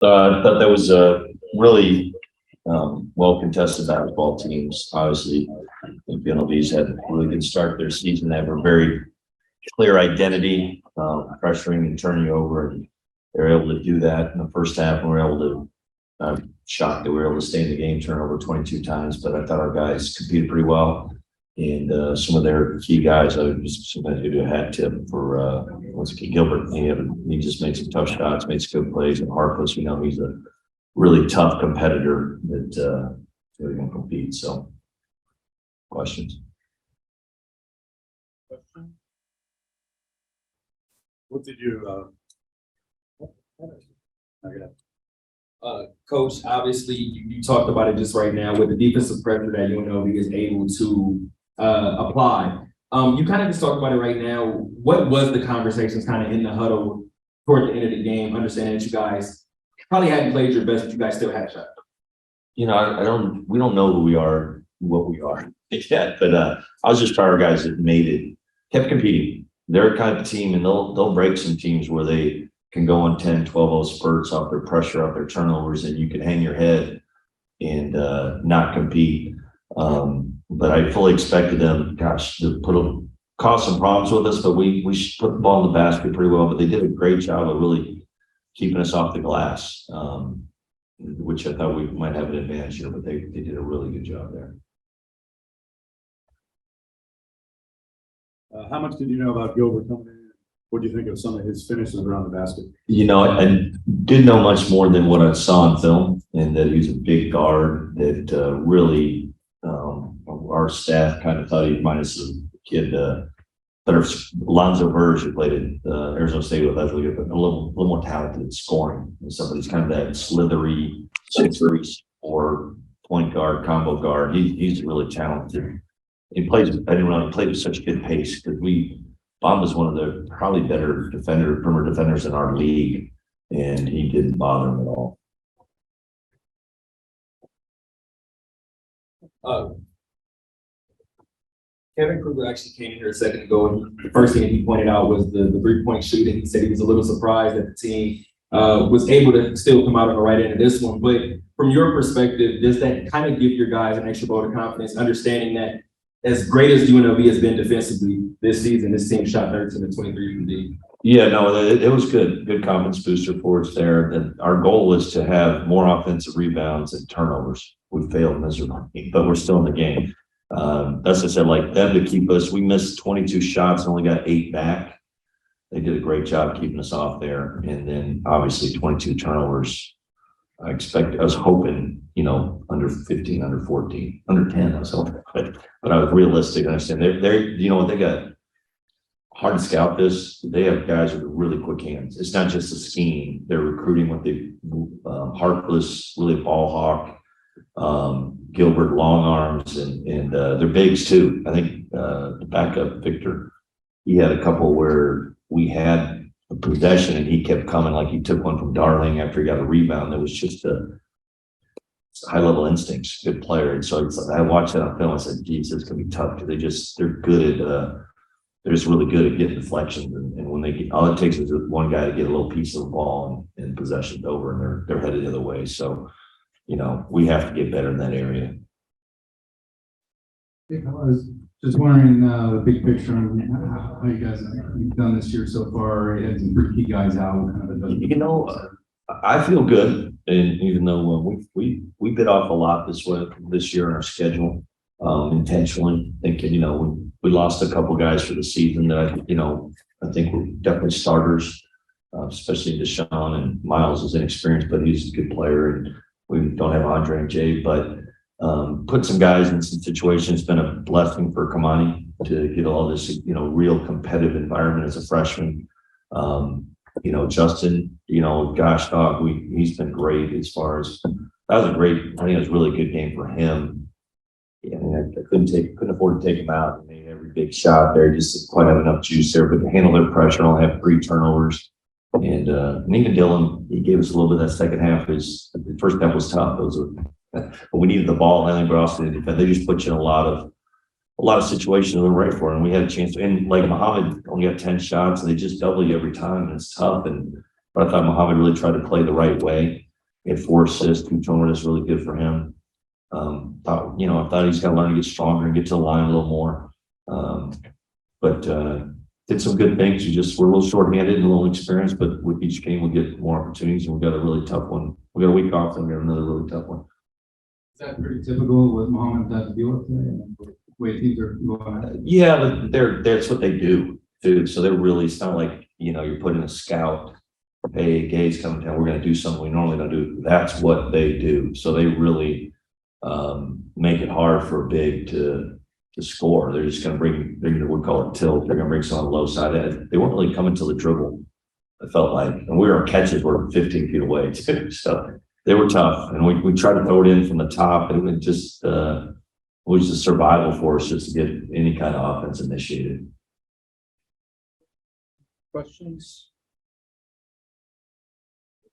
I thought that was a really well contested basketball teams. Obviously, I think UNLV's had a really good start to their season. They have a very clear identity, pressuring and turning over, and they're able to do that in the first half. And we're able to. I'm shocked that we were able to stay in the game, turn over 22 times, but I thought our guys competed pretty well. And some of their key guys, I would just sometimes do a hat tip for once again Gilbert. He just made some tough shots, made some good plays, and Harkless, we know he's a really tough competitor that really going to compete. So, questions? What did you? Coach, obviously you talked about it just right now with the defensive pressure that UNLV is able to apply. You kind of just talked about it right now. What was the conversations kind of in the huddle toward the end of the game, understanding that you guys probably hadn't played your best, but you guys still had a shot? You know, we don't know who we are, what we are yet, but I was just proud of our guys that made it, kept competing. They're a kind of team, and they'll break some teams where they can go on 10, 12 spurts off their pressure, off their turnovers, and you can hang your head and not compete. But I fully expected them, to cause some problems with us, but we put the ball in the basket pretty well. But they did a great job of really keeping us off the glass, which I thought we might have an advantage here, but they did a really good job there. How much did you know about Gilbert coming in? What do you think of some of his finishes around the basket? You know, I didn't know much more than what I saw in film, and that he was a big guard that really our staff kind of thought he reminded us of a kid, Alonzo Verge, who played at Arizona State with us, a little more talented at scoring. And somebody's kind of that slithery, 6'3", or point guard, combo guard. He's really talented. He plays. I didn't realize he played with such good pace because Bob was one of the probably better perimeter defenders in our league, and he didn't bother him at all. Kevin Kruger actually came in here a second ago, and the first thing he pointed out was the 3-point shooting. He said he was a little surprised that the team was able to still come out on the right end of this one. But from your perspective, does that kind of give your guys an extra vote of confidence, understanding that as great as UNLV has been defensively this season, this team shot 13 of 23 from deep? Yeah, no, it was good confidence booster for us there. And our goal was to have more offensive rebounds and turnovers. We failed miserably, but we're still in the game. That's what I said, like them to keep us. We missed 22 shots and only got 8 back. They did a great job keeping us off there. And then obviously 22 turnovers. I was hoping, under 15, under 14, under 10, I was hoping, but I was realistic. I understand they're they got hard to scout this. They have guys with really quick hands. It's not just a scheme. They're recruiting with the Harkless, really ball hawk, Gilbert long arms, and they're bigs too. I think the backup Victor, he had a couple where we had a possession and he kept coming, like he took one from Darling after he got a rebound. That was just a high level instincts, good player. And so I watched that on film. I said, geez, it's gonna be tough because they're good at they're just really good at getting deflections, and when they get, all it takes is one guy to get a little piece of the ball and possession's over, and they're headed the other way. So we have to get better in that area. I was just wondering the big picture on how you guys have done this year so far. You had some pretty key guys out. I feel good, and even though we bit off a lot this year in our schedule, intentionally thinking, we lost a couple guys for the season that I think were definitely starters, especially Deshaun, and Miles is inexperienced, but he's a good player, and we don't have Andre and Jay, but put some guys in some situations. It's been a blessing for Kamani to get all this, real competitive environment as a freshman. Justin, gosh, dog, he's been great as far as I think it was a really good game for him. Yeah, I couldn't afford to take him out. I mean, every big shot there, just didn't quite have enough juice there, but to handle their pressure, only have 3 turnovers. And even Dylan, he gave us a little bit of that second half. The first half was tough. But we needed the ball handling, but also the defense. They just put you in a lot of situations we were right for, and we had a chance to. And like Muhammad only got 10 shots, and they just double you every time, and it's tough. But I thought Muhammad really tried to play the right way. He had 4 assists, 2 turnovers. That's really good for him. I thought he's got to learn to get stronger and get to the line a little more. But did some good things. We're a little short-handed and a little experienced, but with each game we'll get more opportunities, and we got a really tough one. We got a week off, and we have another really tough one. Is that pretty typical with Mohammed had to deal with today? And the way things are going? Yeah, but that's what they do, too. So they're really, it's not like, you're putting a scout, hey, Gay's coming down, we're gonna do something we normally don't do. That's what they do. So they really make it hard for a big to score. They're just gonna we call it tilt. They're gonna bring someone on the low side. They weren't really coming to the dribble, it felt like. And our catches were 15 feet away too. So they were tough. And we tried to throw it in from the top, and it just was a survival for us just to get any kind of offense initiated. Questions?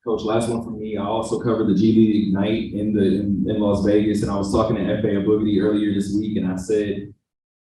Coach, last one from me. I also covered the G League Ignite in Las Vegas, and I was talking to F.A. Aboogity earlier this week, and I said,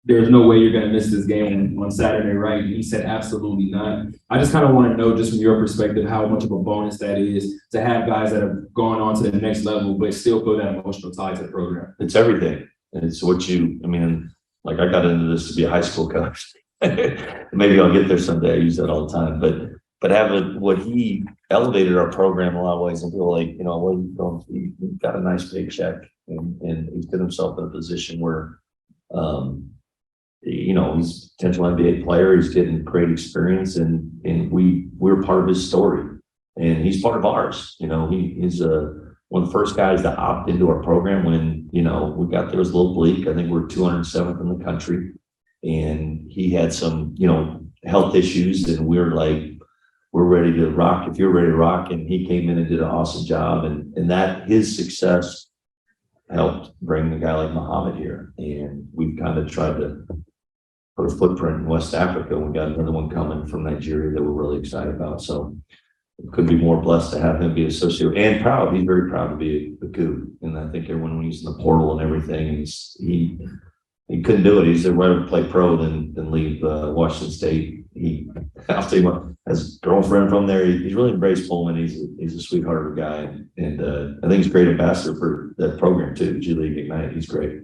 there's no way you're going to miss this game on Saturday, right? And he said, absolutely not. I just kind of want to know, just from your perspective, how much of a bonus that is to have guys that have gone on to the next level, but still feel that emotional tie to the program. It's everything. It's what I got into this to be a high school coach. Maybe I'll get there someday. I use that all the time, but having what he elevated our program in a lot of ways, and people are like, well, he got a nice paycheck, and he's put himself in a position where, he's a potential NBA player. He's getting great experience, and we're part of his story, and he's part of ours. He's one of the first guys to opt into our program when, we got there. It was a little bleak. I think we're 207th in the country, and he had some, health issues, and we're ready to rock if you're ready to rock. And he came in and did an awesome job, and that his success helped bring a guy like Muhammad here. And we've kind of tried to put a footprint in West Africa. We got another one coming from Nigeria that we're really excited about. So couldn't be more blessed to have him be associated, and proud. He's very proud to be a Coup. And I think everyone, when he's in the portal and everything, he couldn't do it. He's rather play pro than leave Washington State. I'll tell you what, as a girlfriend from there, he's really embraced Pullman. He's a sweetheart of a guy, and I think he's a great ambassador for that program too, G League Ignite. He's great.